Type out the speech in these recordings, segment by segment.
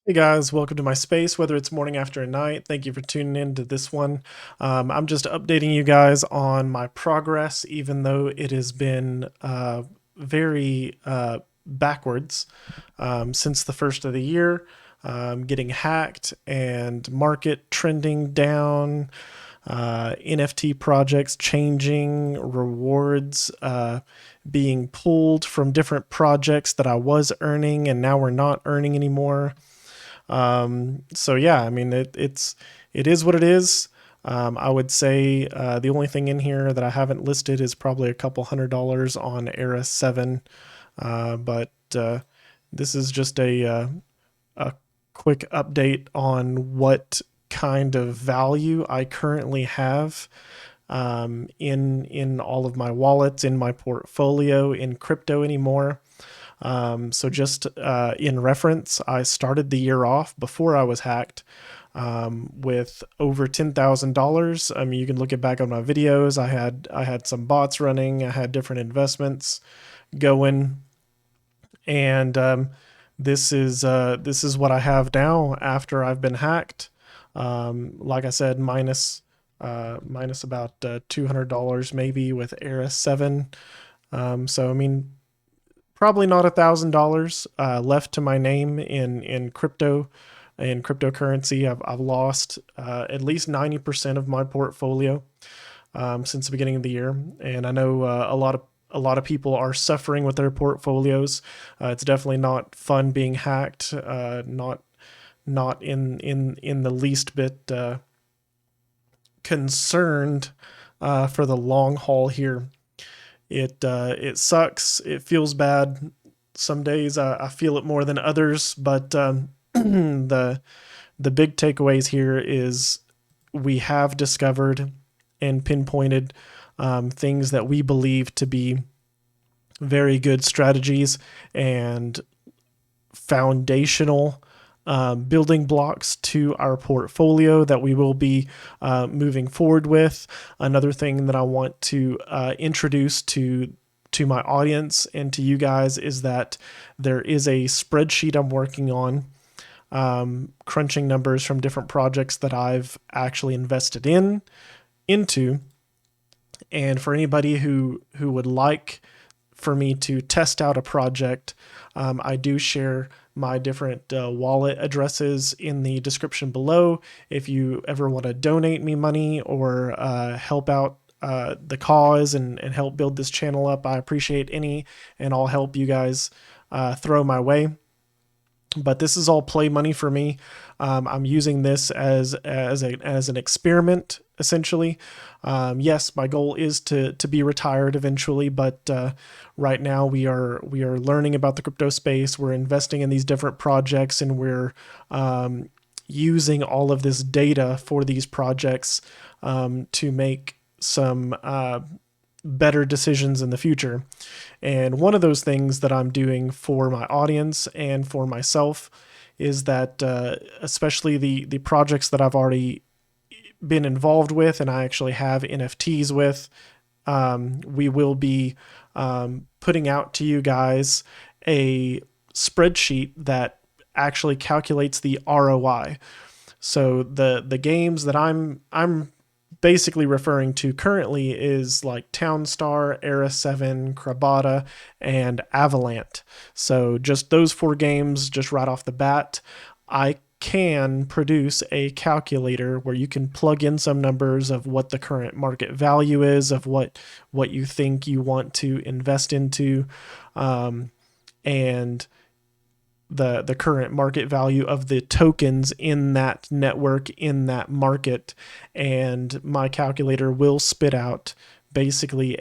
Hey guys, welcome to my space, whether it's morning, after, or night. Thank you for tuning in to this one. I'm just updating you guys on my progress, even though it has been very backwards since the first of the year. Getting hacked and market trending down, NFT projects changing, rewards being pulled from different projects that I was earning and now we're not earning anymore. So yeah, I mean it is what it is. I would say the only thing in here that I haven't listed is probably a couple $100 on Era 7, but this is just a quick update on what kind of value I currently have in all of my wallets, in my portfolio, in crypto anymore. So just in reference, I started the year off before I was hacked with over $10,000. I mean, you can look it back on my videos. I had some bots running. I had different investments going, and this is what I have now after I've been hacked. Like I said, minus about $200 maybe with Era 7. So I mean, probably not $1,000 left to my name in crypto and cryptocurrency. I've lost at least 90% of my portfolio since the beginning of the year, and I know a lot of people are suffering with their portfolios. It's definitely not fun being hacked. Not in the least bit concerned for the long haul here. It sucks. It feels bad. Some days I feel it more than others, but the big takeaways here is we have discovered and pinpointed things that we believe to be very good strategies and foundational building blocks to our portfolio that we will be moving forward with. Another thing that I want to introduce to my audience and to you guys is that there is a spreadsheet I'm working on, crunching numbers from different projects that I've actually invested into. And for anybody who would like for me to test out a project, I do share my different wallet addresses in the description below. If you ever want to donate me money or help out the cause and help build this channel up, I appreciate any and all help you guys throw my way. But this is all play money for me. I'm using this as an experiment, essentially. Yes, my goal is to be retired eventually, but right now we are learning about the crypto space. We're investing in these different projects, and we're using all of this data for these projects to make some better decisions in the future. And one of those things that I'm doing for my audience and for myself is that, especially the projects that I've already been involved with and I actually have NFTs with, we will be putting out to you guys a spreadsheet that actually calculates the ROI. So the games that I'm basically referring to currently is like Townstar, Era 7, Krabata, and Avalanche. So just those four games, just right off the bat, I can produce a calculator where you can plug in some numbers of what the current market value is, of what you think you want to invest into, and the current market value of the tokens in that network, in that market, and my calculator will spit out basically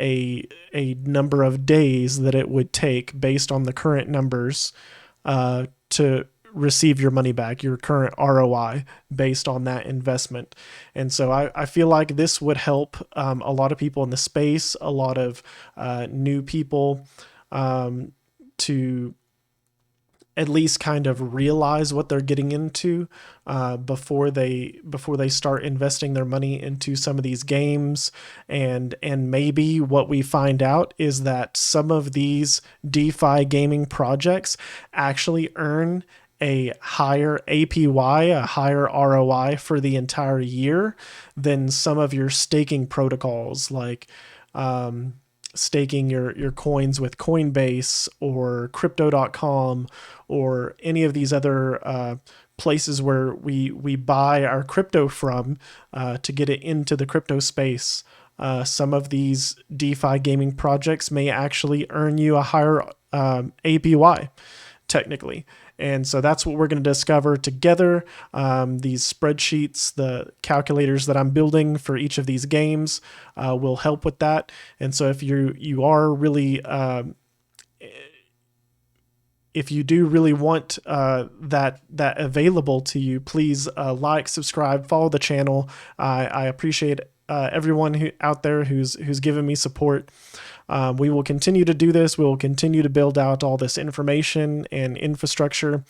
a number of days that it would take based on the current numbers to receive your money back, your current ROI based on that investment. And so I feel like this would help a lot of people in the space, a lot of new people, to at least kind of realize what they're getting into before they start investing their money into some of these games. And maybe what we find out is that some of these DeFi gaming projects actually earn a higher APY, a higher ROI for the entire year than some of your staking protocols, like staking your coins with Coinbase or crypto.com or any of these other places where we buy our crypto from to get it into the crypto space. Some of these DeFi gaming projects may actually earn you a higher APY, technically. And so that's what we're going to discover together. These spreadsheets, the calculators that I'm building for each of these games will help with that. And so if you are really if you do really want that available to you, please like, subscribe, follow the channel. I appreciate everyone out there who's given me support. We will continue to do this. We will continue to build out all this information and infrastructure,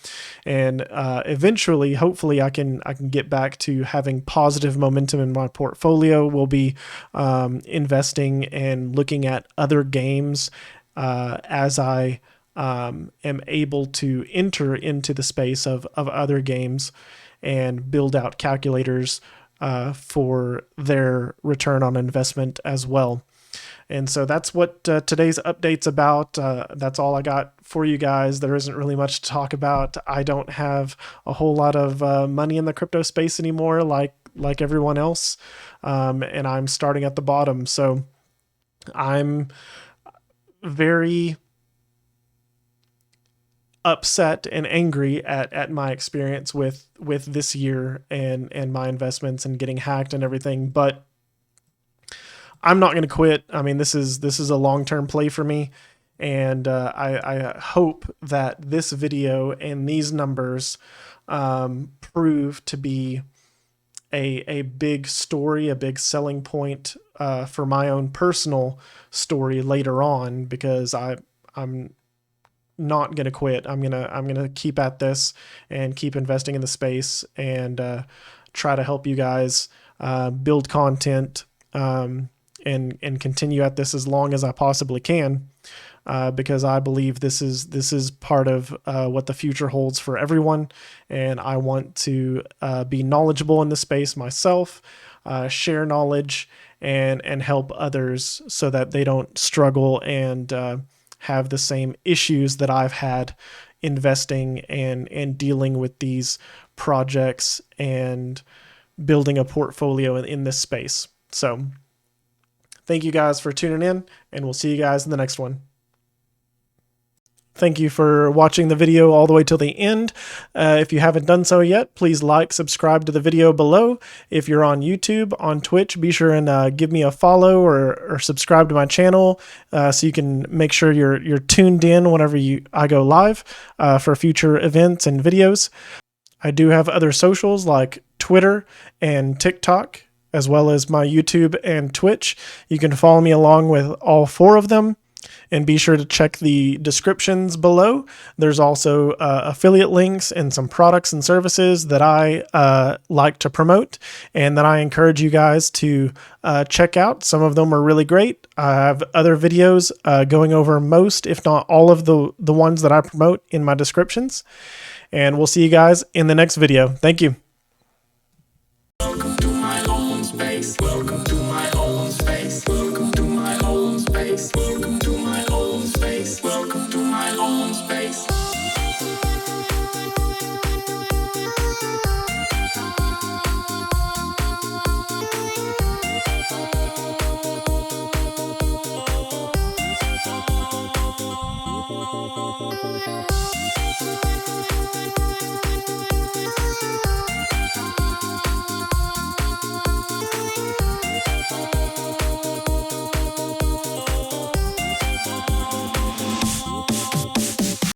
and eventually, hopefully, I can get back to having positive momentum in my portfolio. We'll be investing and looking at other games as I am able to enter into the space of other games and build out calculators for their return on investment as well. And so that's what today's update's about. That's all I got for you guys. There isn't really much to talk about. I don't have a whole lot of money in the crypto space anymore, like everyone else, and I'm starting at the bottom. So I'm very upset and angry at my experience with this year and my investments and getting hacked and everything, but I'm not going to quit. I mean, this is a long-term play for me, and I hope that this video and these numbers prove to be a big story, a big selling point for my own personal story later on, because I'm not going to quit. I'm going to keep at this and keep investing in the space and try to help you guys build content and continue at this as long as I possibly can, because I believe this is part of what the future holds for everyone, and I want to be knowledgeable in the space myself, share knowledge, and help others so that they don't struggle and have the same issues that I've had investing and dealing with these projects and building a portfolio in this space. So thank you guys for tuning in, and we'll see you guys in the next one. Thank you for watching the video all the way till the end. If you haven't done so yet, please like, subscribe to the video below. If you're on YouTube, on Twitch, be sure and give me a follow or subscribe to my channel so you can make sure you're tuned in whenever I go live for future events and videos. I do have other socials like Twitter and TikTok, as well as my YouTube and Twitch. You can follow me along with all 4 of them, and be sure to check the descriptions below. There's also affiliate links and some products and services that I like to promote and that I encourage you guys to check out. Some of them are really great. I have other videos going over most, if not all of the ones that I promote in my descriptions. And we'll see you guys in the next video. Thank you.